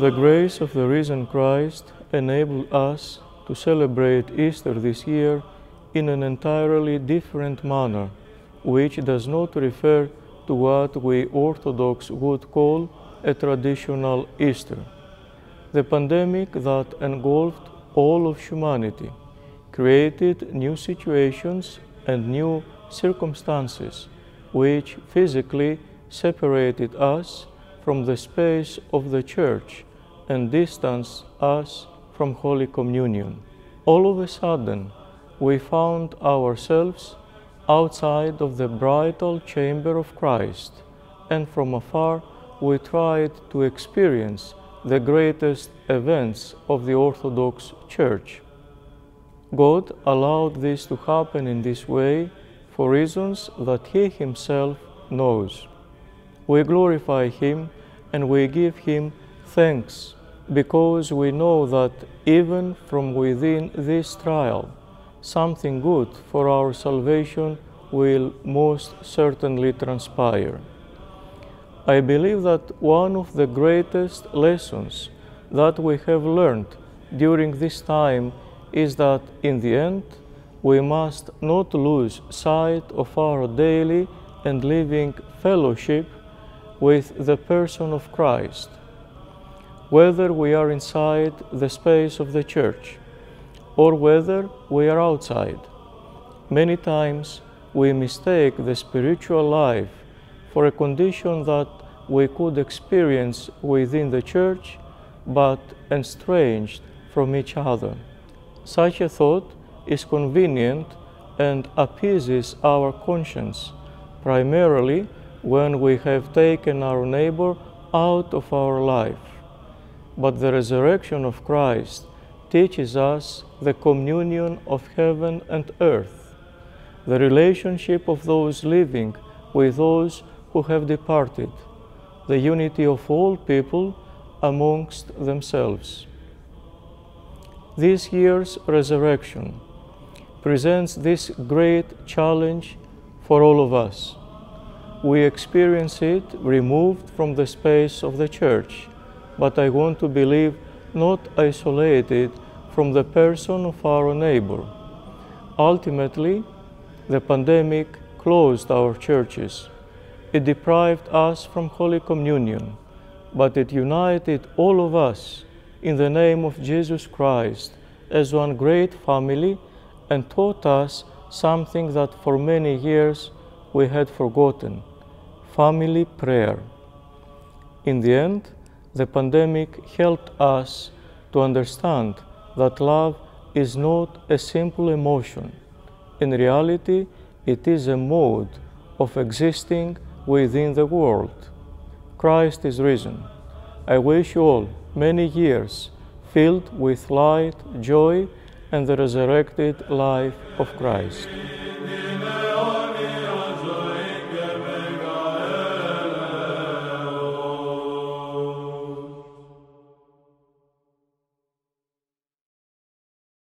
The grace of the risen Christ enabled us to celebrate Easter this year in an entirely different manner, which does not refer to what we Orthodox would call a traditional Easter. The pandemic that engulfed all of humanity created new situations and new circumstances which physically separated us from the space of the Church and distanced us from Holy Communion. All of a sudden, we found ourselves outside of the bridal chamber of Christ, and from afar we tried to experience the greatest events of the Orthodox Church. God allowed this to happen in this way for reasons that He Himself knows. We glorify Him and we give Him thanks because we know that even from within this trial, something good for our salvation will most certainly transpire. I believe that one of the greatest lessons that we have learned during this time is that in the end, we must not lose sight of our daily and living fellowship with the person of Christ. Whether we are inside the space of the Church or whether we are outside, many times we mistake the spiritual life for a condition that we could experience within the Church, but estranged from each other. Such a thought is convenient and appeases our conscience, primarily when we have taken our neighbor out of our life. But the resurrection of Christ teaches us the communion of heaven and earth, the relationship of those living with those who have departed, the unity of all people amongst themselves. This year's resurrection presents this great challenge for all of us. We experience it removed from the space of the Church, but I want to believe not isolated from the person of our neighbor. Ultimately, the pandemic closed our churches. It deprived us from Holy Communion, but it united all of us in the name of Jesus Christ as one great family and taught us something that for many years we had forgotten: family prayer. In the end, the pandemic helped us to understand that love is not a simple emotion. In reality, it is a mode of existing within the world. Christ is risen. I wish you all many years filled with light, joy, and the resurrected life of Christ.